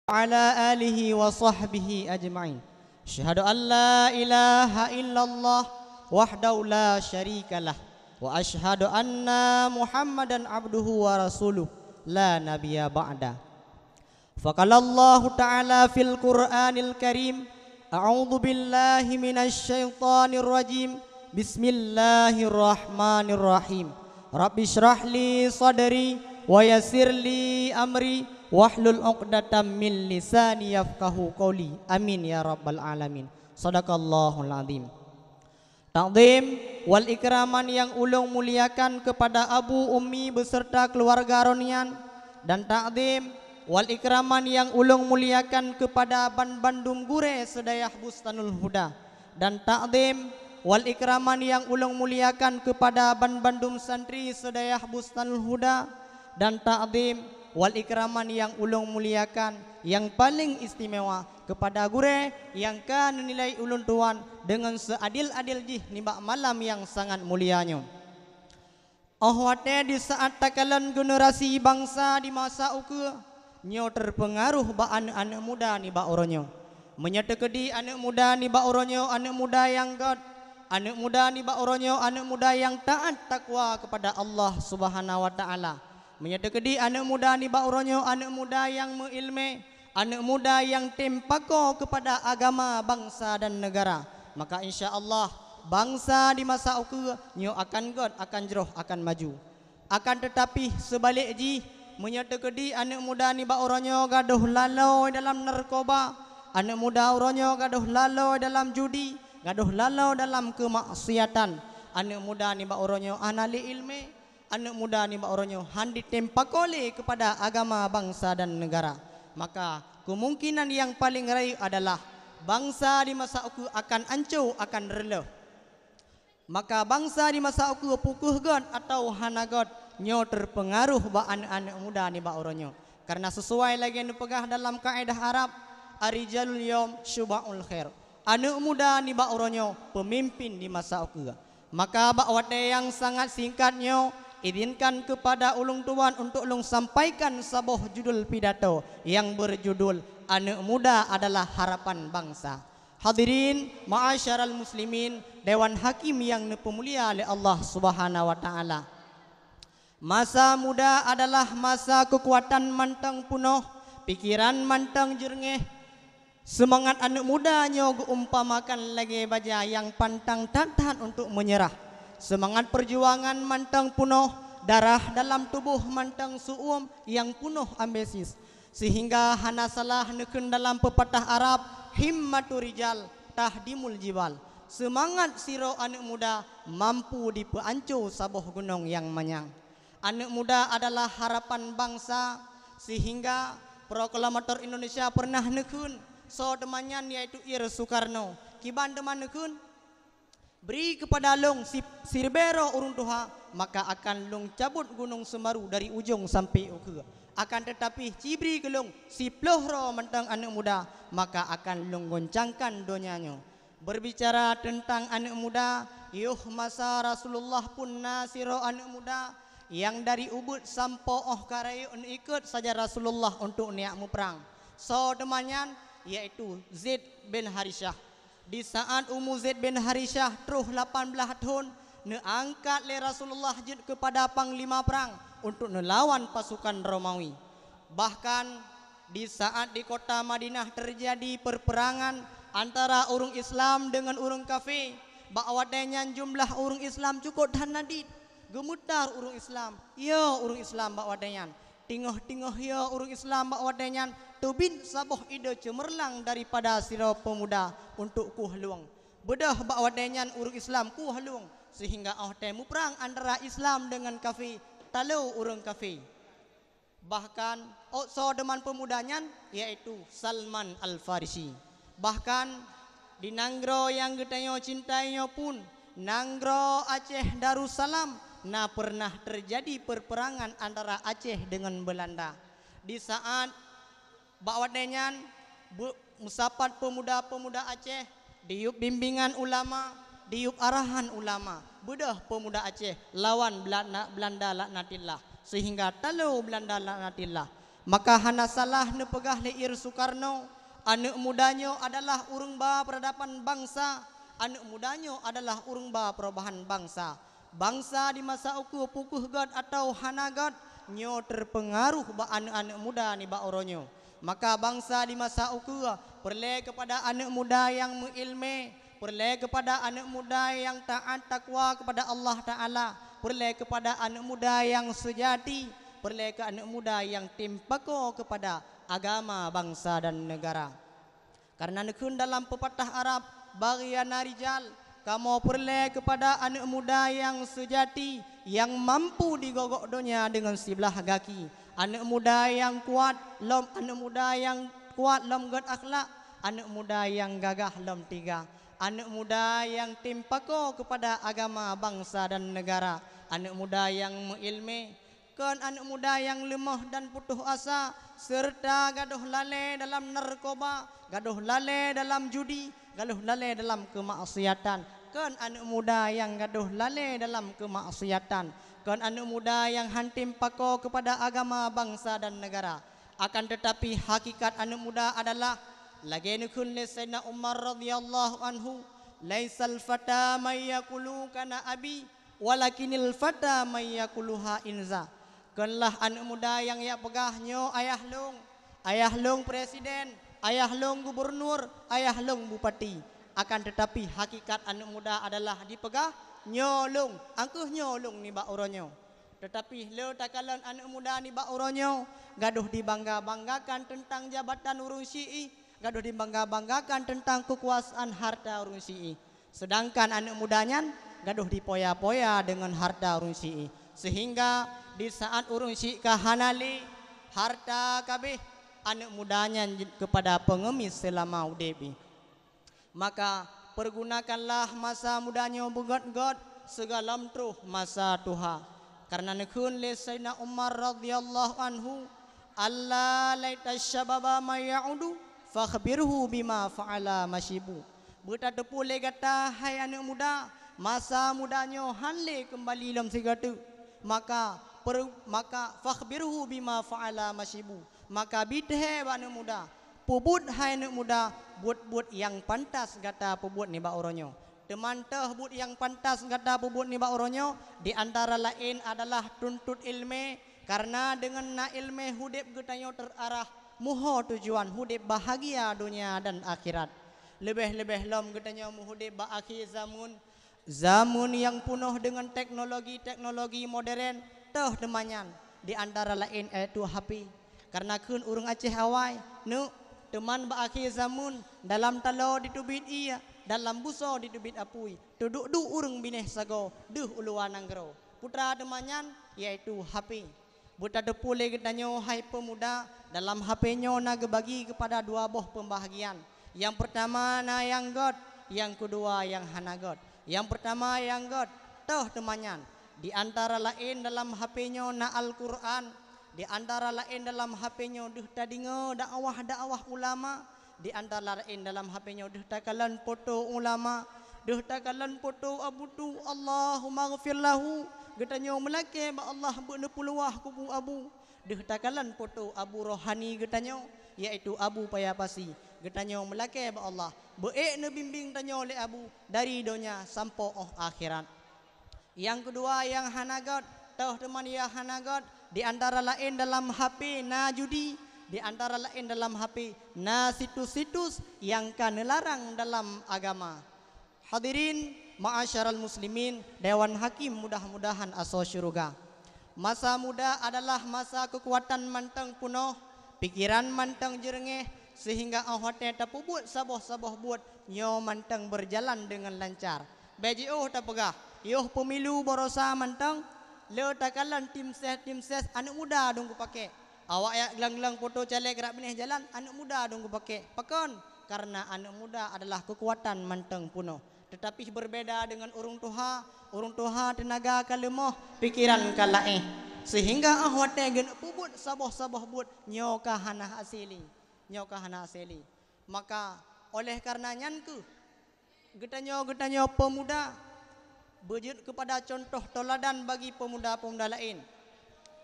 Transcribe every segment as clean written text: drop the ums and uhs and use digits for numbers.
ala alihi wa sahbihi ajma'in. Asyhadu an la ilaha illallah wahdahu la syarikalah wa asyhadu anna Muhammadan abduhu wa rasuluh la nabiyya ba'da. Faqalallahu ta'ala fil Qur'anil Karim, a'udzu billahi minasy syaithanir rajim. Bismillahirrahmanirrahim. Rabbi shrah li sadri wa yassir li amri wahlul 'uqdatam min lisani yafqahu qawli. Amin ya rabbal alamin. Shadaqallahul azim. Takdim wal ikraman yang ulung muliakan kepada Abu Ummi beserta keluarga Ronian, dan takdim wal ikraman yang ulung muliakan kepada Ban Bandung Gure Sedayah Bustanul Huda, dan takdim wal ikraman yang ulung muliakan kepada Ban Bandung Santri Sedayah Bustanul Huda, dan takdim wal ikraman yang ulung muliakan yang paling istimewa kepada Gure yang kan nilai ulun tuan dengan seadil-adil jih nibak malam yang sangat mulianya. Ahwate di saat takalan generasi bangsa di masa uke nyo terpengaruh ba anak-anak muda ni ba oronyo. Menyetekedi anak muda ni ba oronyo, anak muda yang god, anak muda ni ba oronyo, anak muda yang taat takwa kepada Allah Subhanahu wa taala. Menyetekedi anak muda ni ba oronyo, anak muda yang mengilme, anak muda yang tempako kepada agama bangsa dan negara. Maka insya-Allah bangsa di masa uke nyo akan god, akan jeroh, akan maju. Akan tetapi sebalik ji menyetekedi anak muda ni ba oronyo gaduh lalau dalam narkoba, anak muda oronyo gaduh lalau dalam judi, gaduh lalau dalam kemaksiatan. Anak muda ni ba oronyo anali ilme, anak muda ni ba oronyo handi tempakole kepada agama bangsa dan negara. Maka kemungkinan yang paling rayu adalah bangsa di masa uku akan ancur, akan rela. Maka bangsa di masa uku pukuh god atau hana god nyo terpengaruh ba anak-anak muda ni ba oronyo. Karena sesuai lagi yang dipegah dalam kaedah Arab, arijalul yom syuba'ul khair. Anak muda ni ba oronyo pemimpin di masa uku. Maka ba wate yang sangat singkatnya izinkan kepada ulung tuan untuk ulung sampaikan sebuah judul pidato yang berjudul Anak Muda Adalah Harapan Bangsa. Hadirin ma'asyaral muslimin, Dewan Hakim yang dipemulia oleh Allah Subhanahu wa taala. Masa muda adalah masa kekuatan mantang punoh, pikiran mantang jerneh. Semangat anak muda nyo umpamakan lagi baja yang pantang tak tahan untuk menyerah. Semangat perjuangan mantang punoh, darah dalam tubuh mantang suum yang punoh ambesis. Sehingga hana salah neken dalam pepatah Arab, himmatu rijal tahdimul jibal. Semangat siro anak muda mampu dipeancu sabuh gunung yang manyang. Anak muda adalah harapan bangsa, sehingga proklamator Indonesia pernah neken so demanyan yaitu Ir Soekarno. Kiban deman neken beri kepada long sirbero urung tuha, maka akan long cabut gunung Semeru dari ujung sampai uke. Akan tetapi cibri gelong si plohro mentang anak muda, maka akan long goncangkan donyanya. Berbicara tentang anak muda, yuh masa Rasulullah pun nasiro anak muda yang dari Ubud sampai Karayu ikut saja Rasulullah untuk niat perang. So demanyan yaitu Zaid bin Harithah. Di saat Zaid bin Harithah teruh 18 tahun neangkat le Rasulullah jid kepada panglima perang untuk melawan pasukan Romawi. Bahkan di saat di kota Madinah terjadi perperangan antara urung Islam dengan urung kafir, bakwadanya jumlah urung Islam cukup dan nadid. Gemutar urung Islam, ya urung Islam bakwadanya. Tingoh-tingoh ya urung Islam bakwadanya. Tubin sabuh ide cemerlang daripada siro pemuda untuk kuhluang. Bedah bakwadanya urung Islam kuhluang, sehingga temu perang antara Islam dengan kafir, talau urung kafir. Bahkan sodeman pemudanya yaitu Salman Al-Farisi. Bahkan di Nanggro yang getanyo cintainya pun, Nanggro Aceh Darussalam, nah pernah terjadi perperangan antara Aceh dengan Belanda. Di saat bakwadenyan musapat pemuda-pemuda Aceh, diup bimbingan ulama, diup arahan ulama, bedah pemuda Aceh lawan Belanda laknatillah, sehingga talau Belanda laknatillah. Maka hana salah nepegah leir Soekarno, anak mudanya adalah urang ba peradaban bangsa, anak mudanya adalah urang ba perubahan bangsa. Bangsa di masa uku pukuh god atau hana god nyo terpengaruh ba anak-anak muda ni ba oronyo. Maka bangsa di masa uku perle kepada anak muda yang mengilme, perle kepada anak muda yang taat takwa kepada Allah Ta'ala, perle kepada anak muda yang sejati, perle ke anak muda yang timpako kepada agama bangsa dan negara. Karena nekun dalam pepatah Arab baghiyana rijal, kamu perle kepada anak muda yang sejati, yang mampu digogok dunia dengan sebelah kaki. Anak muda yang kuat, anak muda yang kuat lom god akhlak, anak muda yang gagah lom tiga, anak muda yang timpako kepada agama bangsa dan negara, anak muda yang mengilmi, kan anak muda yang lemah dan putus asa, serta gaduh lalai dalam narkoba, gaduh lalai dalam judi, gaduh lalai dalam kemaksiatan. Kan anak muda yang gaduh lalai dalam kemaksiatan, kan anak muda yang hantim pako kepada agama bangsa dan negara. Akan tetapi hakikat anak muda adalah lagi nukun li Sayyidina Umar radhiyallahu anhu, laisal fata may yaqulu kana abi walakinil fata may yaquluha inza. Kanlah anak muda yang ya pegahnyo ayah long presiden, ayah long gubernur, ayah long bupati. Akan tetapi hakikat anak muda adalah dipegah nyolong, angkuh nyolong ni ba oronyo. Tetapi le takalan anak muda ni ba oronyo gaduh dibangga-banggakan tentang jabatan urung syii, gaduh dibangga-banggakan tentang kekuasaan harta urung syii. Sedangkan anak mudanya gaduh dipoya-poya dengan harta urung syii. Sehingga di saat urung syii kahanali harta kabeh, anak mudanya kepada pengemis selama udebi. Maka pergunakanlah masa mudanya begot-got segalam truh masa tuha. Karena nekun li Sayyidina Umar radhiyallahu anhu, alla laita syababa may ya'udu fakhbirhu bima fa'ala masyibu. Berta tepu le kata hai anak muda, masa mudanya hanle kembali dalam segatu. Maka fakhbirhu bima fa'ala masyibu. Maka bidhe anak muda, pubut hai anak muda, buat yang pantas kata pubut ni ba oronyo. Teman teh but yang pantas kata pubut ni ba oronyo, di antara lain adalah tuntut ilme, karena dengan na ilme hudip getanyo terarah muho tujuan hudip bahagia dunia dan akhirat. Lebih-lebih lom getanyo muhudip ba akhir zaman yang penuh dengan teknologi modern. Teh temanyan di antara lain itu HP. Karena kun urang Aceh awai nu teman ba akhir zaman dalam talo ditubit iya, dalam buso ditubit apui, tuduk du urang bineh sago duh uluan anggro. Putra temanyan yaitu HP. Buta depule getanyo hai pemuda, dalam HP-nyo na gebagi kepada dua buah pembahagian. Yang pertama na yang God, yang kedua yang hana God. Yang pertama yang God, teh temanyan. Di antara lain dalam HP-nyo na Al-Quran, di antara lain dalam HP-nyo duh tadingo dakwah ulama, di antara lain dalam HP-nyo duh takalan foto ulama, duh takalan foto abu tu Allahumma ghfir lahu, getanyo melake ba Allah beuna puluah kubu abu, duh takalan foto abu rohani getanyo yaitu Abu Payapasi, getanyo melake ba Allah beek ne bimbing tanyo le abu dari dunia sampai akhirat. Yang kedua yang hanagot, tahu teman ya hanagot, di antara lain dalam HP na judi, di antara lain dalam HP na situs-situs yang kan larang dalam agama. Hadirin ma'asyaral muslimin, Dewan Hakim mudah-mudahan aso syurga. Masa muda adalah masa kekuatan manteng punoh, pikiran manteng jerengeh, sehingga ahote tapubut saboh-saboh buat nyo manteng berjalan dengan lancar. BJO tapegah, yoh pemilu borosa manteng, le takalan tim ses anak muda dong ku pakai. Awak ya gelang-gelang foto caleg gerak benih jalan, anak muda dong ku pakai. Pakon, karena anak muda adalah kekuatan manteng punoh. Tetapi berbeda dengan urung tuha tenaga kalemoh, pikiran kalaeh. Sehingga ahote gen pubut saboh-saboh buat nyo kahana asili. Maka oleh karenanya ku getanyo pemuda berjud kepada contoh teladan bagi pemuda-pemuda lain.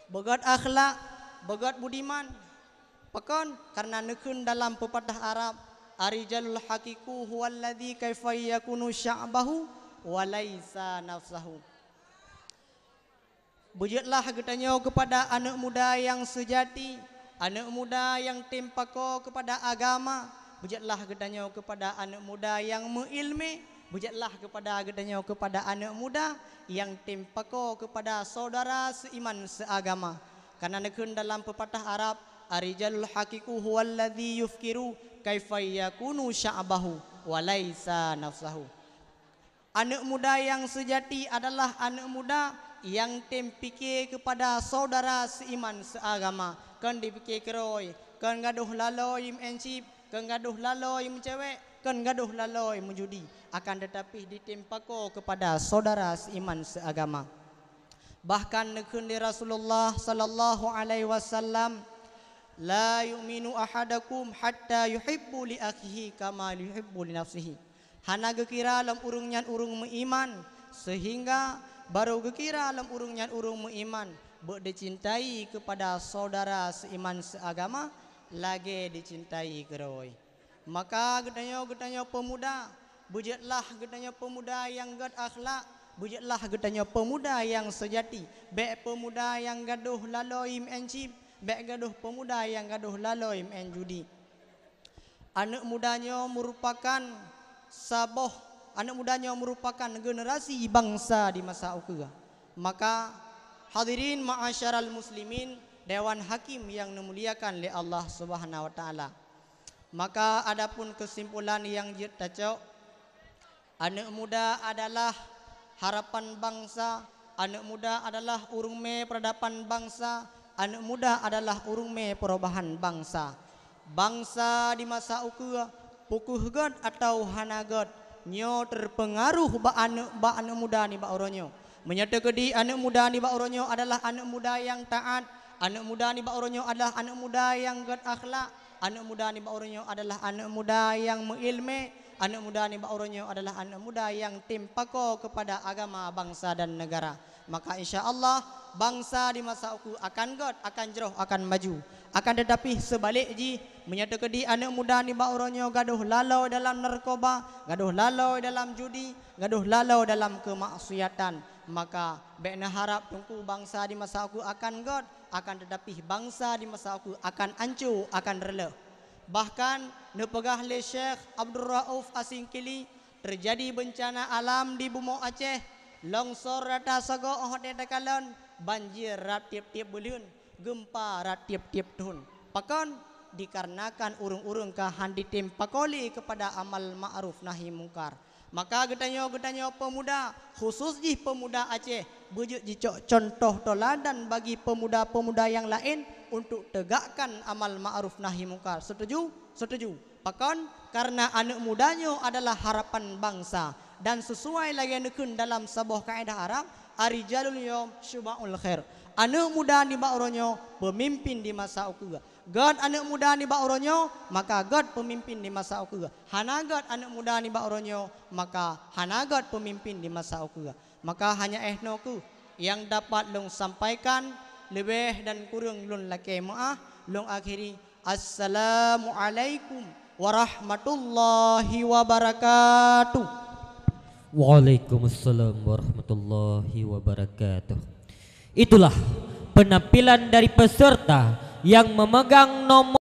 Begat akhlak, begat budiman, Pakon karena nekun dalam pepatah Arab, arijalul haqiqu huwallazi kaifa yakunu sya'bahu wa laisa nafsahu. Bujutlah katanya kepada anak muda yang sejati, anak muda yang tempako kepada agama. Bujutlah katanya kepada anak muda yang mengilmi. Bujutlah kepada katanya kepada anak muda yang tempako kepada saudara seiman seagama. Karena nekun dalam pepatah Arab, arijalul haqiqu huwallazi yufkiru kaifa yakunu sya'bahu wa laisa nafsahu. Anak muda yang sejati adalah anak muda yang tempikir kepada saudara seiman seagama. Kan dipikir keroi, kan gaduh laloi mencip, kan gaduh laloi mencewek, kan gaduh laloi menjudi. Akan tetapi ditempako kepada saudara seiman seagama. Bahkan nekun di Rasulullah sallallahu alaihi wasallam, la yu'minu ahadakum hatta yuhibbu li akhihi kama yuhibbu li nafsihi. Hana gekira lam urung nyan urung meiman sehingga baru gekira lam urung nyan urung meiman dicintai kepada saudara seiman seagama lagi dicintai keroi. Maka getanya pemuda, bujutlah getanya pemuda yang gad akhlak, bujutlah getanya pemuda yang sejati, baik pemuda yang gaduh laloi mencip, baik gaduh pemuda yang gaduh laloi menjudi. Anak mudanya merupakan saboh, anak mudanya merupakan generasi bangsa di masa ukura. Maka hadirin ma'asyaral muslimin, dewan hakim yang dimuliakan oleh Allah Subhanahu wa taala. Maka adapun kesimpulan yang jitacok, anak muda adalah harapan bangsa, anak muda adalah urung me peradaban bangsa, anak muda adalah urung me perubahan bangsa. Bangsa di masa ukura pukuh god atau hana god nyo terpengaruh ba anak muda ni ba oronyo. Menyatakan di anak muda ni ba oronyo adalah anak muda yang taat, anak muda ni ba oronyo adalah anak muda yang god akhlak, anak muda ni ba oronyo adalah anak muda yang mengilmi, anak muda ni ba oronyo adalah anak muda yang tempako kepada agama bangsa dan negara. Maka insya-Allah bangsa di masa uku akan god, akan jeroh, akan maju. Akan tetapi sebalik ji menyatakan di anak muda ni ba oronyo gaduh lalau dalam narkoba, gaduh lalau dalam judi, gaduh lalau dalam kemaksiatan. Maka bekna harap tungku bangsa di masa uku akan god, akan tetapi bangsa di masa uku akan hancur, akan rela. Bahkan nepegah le Syekh Abdul Rauf Asingkili terjadi bencana alam di Bumo Aceh, longsor rata sago ohde takalon, banjir rat tiap-tiap bulan, gempa rat tiap-tiap tahun. Pakon dikarenakan urung-urung kahan ditempakoli kepada amal ma'ruf nahi mungkar. Maka getanyo pemuda, khusus di pemuda Aceh, bujuk jicok contoh toladan bagi pemuda-pemuda yang lain untuk tegakkan amal ma'ruf nahi mungkar. Setuju? Setuju. Pakon karena anak mudanya adalah harapan bangsa dan sesuai lagi nekun dalam sebuah kaidah Arab, arijalul yawm syuba'ul khair. Anak muda ni ba oronyo pemimpin di masa ukura. God anak muda ni ba oronyo, maka God pemimpin di masa ukura. Hana God anak muda ni ba oronyo, maka hana God pemimpin di masa ukura. Maka hanya ehnoku yang dapat long sampaikan, lebih dan kurang lun laki maaf, long akhiri assalamualaikum warahmatullahi wabarakatuh. Waalaikumsalam warahmatullahi wabarakatuh. Itulah penampilan dari peserta yang memegang nomor